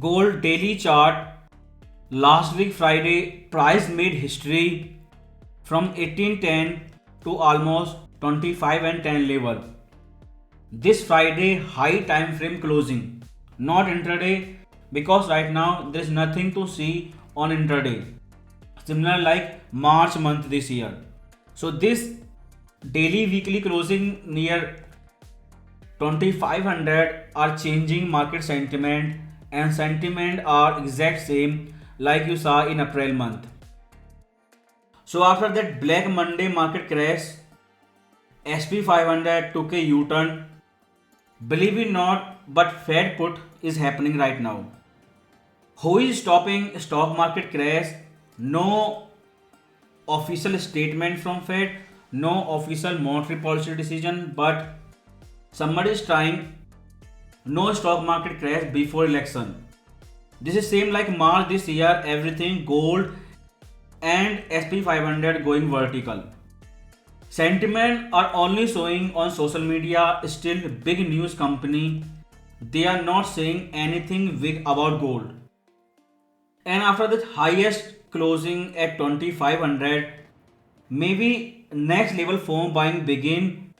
Gold daily chart. Last week Friday, price made history from 1810 to almost 25 and 10 level. This Friday high time frame closing, not intraday, because right now there is nothing to see on intraday. Similar like March month this year. So this daily weekly closing near 2500 are changing market sentiment, and sentiment are exact same like you saw in April month. So after that Black Monday market crash, SP 500 took a U-turn. Believe it not, but Fed put is happening right now. Who is stopping stock market crash? No official statement from Fed, no official monetary policy decision, but somebody is trying no stock market crash before election. This is same like March this year, everything gold and SP 500 going vertical. Sentiment are only showing on social media, still big news company. They are not saying anything big about gold. And after the highest closing at 2500, maybe next level form buying begin,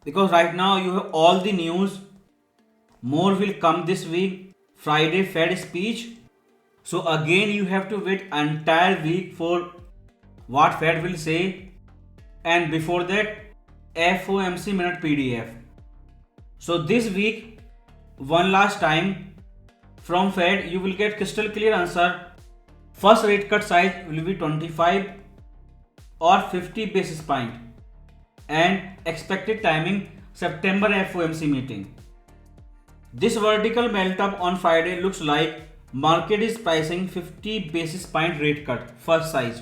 because right now you have all the news. More will come this week. Friday Fed speech. So again you have to wait entire week for what Fed will say, and before that FOMC minute PDF. So this week one last time from Fed you will get crystal clear answer. First rate cut size will be 25 or 50 basis point, and expected timing September FOMC meeting. This vertical melt up on Friday looks like market is pricing 50 basis point rate cut first size,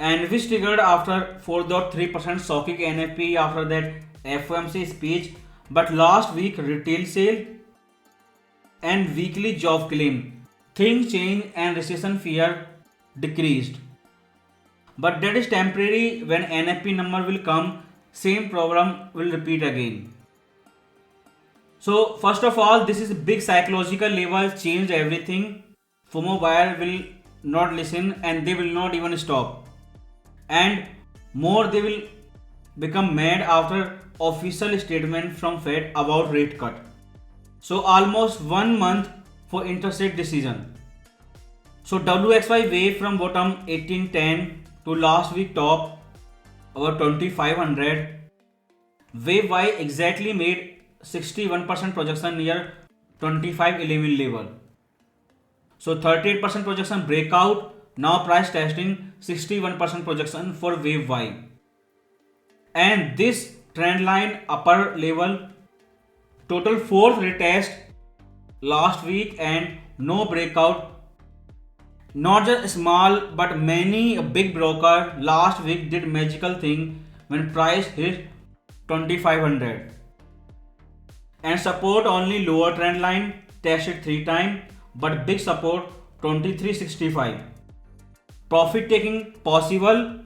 and which triggered after 4.3% shocking NFP after that FOMC speech. But last week retail sale and weekly job claim, things changed and recession fear decreased. But that is temporary. When NFP number will come, same problem will repeat again. So first of all, this is a big psychological level, change everything. FOMO buyer will not listen and they will not even stop. And more they will become mad after official statement from Fed about rate cut. So almost 1 month for interest rate decision. So WXY wave from bottom 1810 to last week top about 2500. Wave Y exactly made 61% projection near 2511 level. So 38% projection breakout. Now price testing 61% projection for wave Y. And this trend line upper level, total 4th retest last week and no breakout. Not just small but many big broker last week did magical thing when price hit 2500. And support only lower trend line tested 3 times, but big support 2365. Profit taking possible,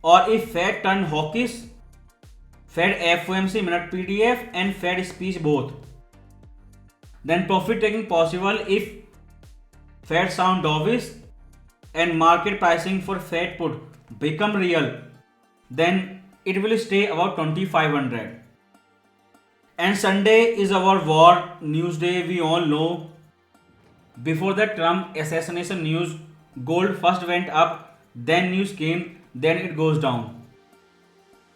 or if Fed turn hawkish, Fed FOMC minute PDF and Fed speech both, then profit taking possible if Fed sound dovish and market pricing for Fed put become real, then it will stay about 2500. And Sunday is our war news day, we all know. Before the Trump assassination news, gold first went up, then news came, then it goes down.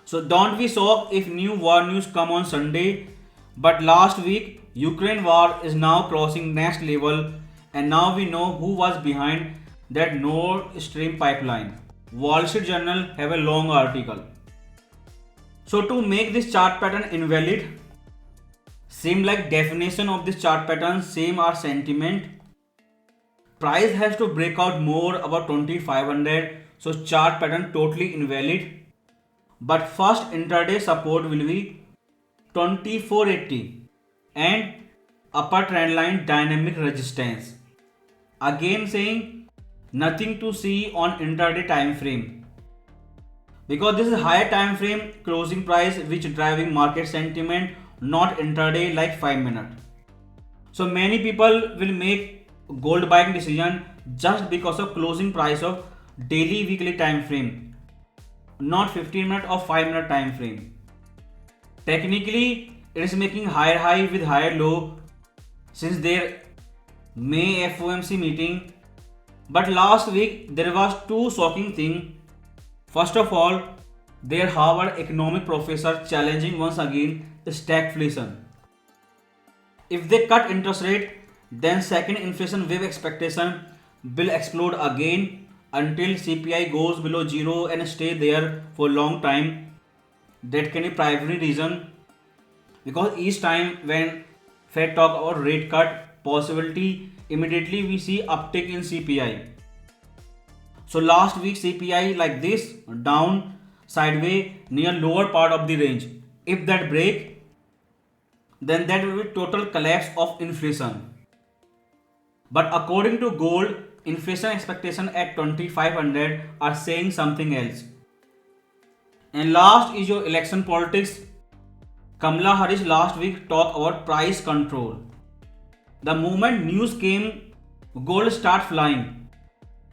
So don't be shocked if new war news come on Sunday. But last week Ukraine war is now crossing next level, and now we know who was behind that Nord Stream pipeline. Wall Street Journal have a long article. So to make this chart pattern invalid, same like definition of this chart pattern, same are sentiment. Price has to break out more about 2500, so chart pattern totally invalid. But first intraday support will be 2480 and upper trend line dynamic resistance. Again saying nothing to see on intraday time frame, because this is higher time frame closing price which driving market sentiment, not intraday like 5 minute. So many people will make gold buying decision just because of closing price of daily weekly time frame, not 15-minute or 5-minute time frame. Technically, it is making higher high with higher low since their May FOMC meeting. But last week there was two shocking things. First of all, their Harvard economic professor challenging once again stagflation. If they cut interest rate, then second inflation wave expectation will explode again until CPI goes below zero and stay there for a long time. That can be primary reason because each time when Fed talk about rate cut possibility, immediately we see uptick in CPI. So last week CPI like this down sideways near lower part of the range. If that break, then that will be total collapse of inflation. But according to gold, inflation expectation at 2500 are saying something else. And last is your election politics. Kamala Harris last week talked about price control. The moment news came, gold start flying.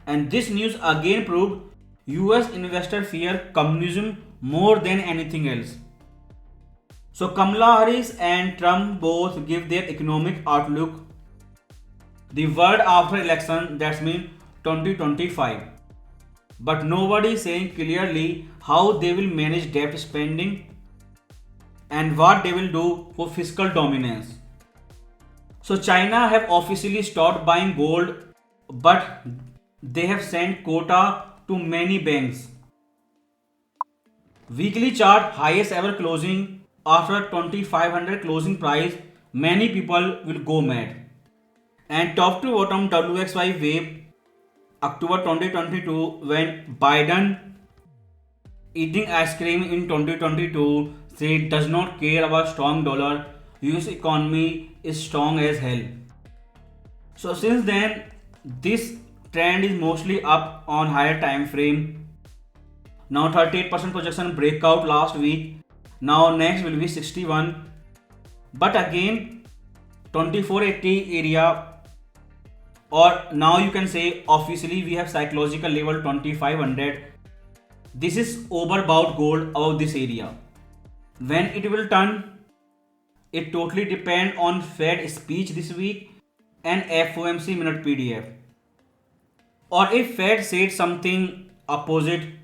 And this news again proved US investor fear communism more than anything else. So Kamala Harris and Trump both give their economic outlook. The word after election, that's mean 2025. But nobody is saying clearly how they will manage debt spending and what they will do for fiscal dominance. So China have officially stopped buying gold, but they have sent quota to many banks. Weekly chart highest ever closing after 2500 closing price, many people will go mad. And top to bottom WXY wave October 2022 when Biden eating ice cream in 2022 said does not care about strong dollar, US economy is strong as hell. So since then this trend is mostly up on higher time frame. Now 38% projection breakout last week. Now next will be 61. But again 2480 area, or now you can say officially we have psychological level 2500. This is overbought gold above this area. When it will turn, it totally depend on Fed speech this week and FOMC minute PDF. Or if Fed said something opposite,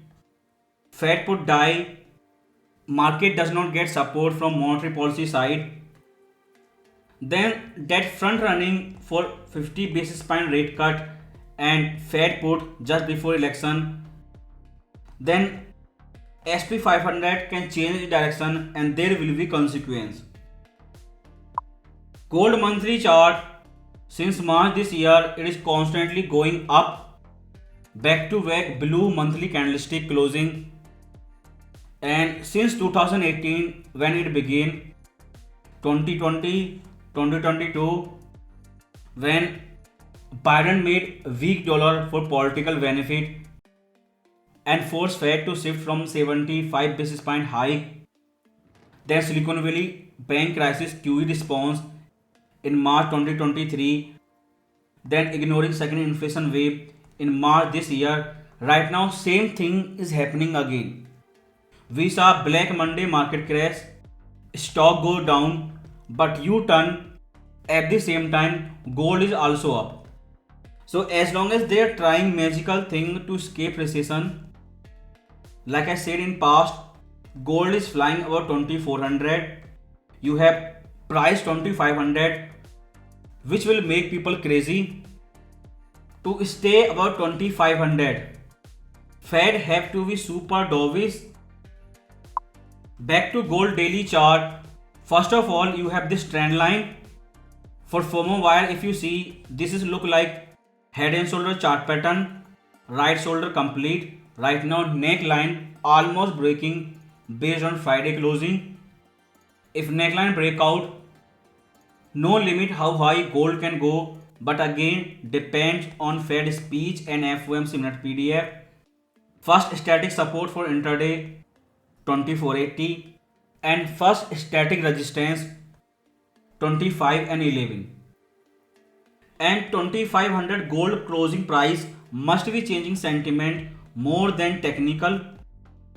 Fed put die, market does not get support from monetary policy side, then that front running for 50 basis point rate cut and Fed put just before election, then SP 500 can change direction and there will be consequence. Gold monthly chart, since March this year it is constantly going up, back to back blue monthly candlestick closing, and since 2018 when it began, 2020 2022 when Biden made weak dollar for political benefit and forced Fed to shift from 75 basis point hike, then Silicon Valley bank crisis QE response in March 2023, then ignoring second inflation wave in March this year. Right now same thing is happening again. We saw Black Monday market crash, stock go down, but U-turn at the same time gold is also up. So as long as they are trying magical thing to escape recession, like I said in past, gold is flying over 2400. You have price 2500, which will make people crazy. To stay above 2500, Fed have to be super dovish. Back to gold daily chart. First of all, you have this trend line. For FOMO wire, if you see, this is look like head and shoulder chart pattern. Right shoulder complete. Right now neckline almost breaking based on Friday closing. If neckline breakout, no limit how high gold can go, but again depends on Fed speech and FOMC minute PDF. First static support for intraday 2480 and first static resistance 25 and 11. and 2500 gold closing price must be changing sentiment more than technical,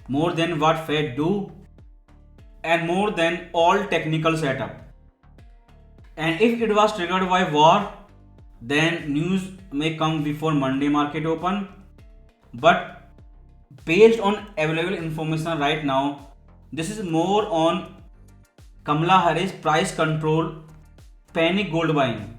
more than what Fed do, and more than all technical setup. And if it was triggered by war, then news may come before Monday market open. But based on available information right now, this is more on Kamala Harris price control, panic gold buying.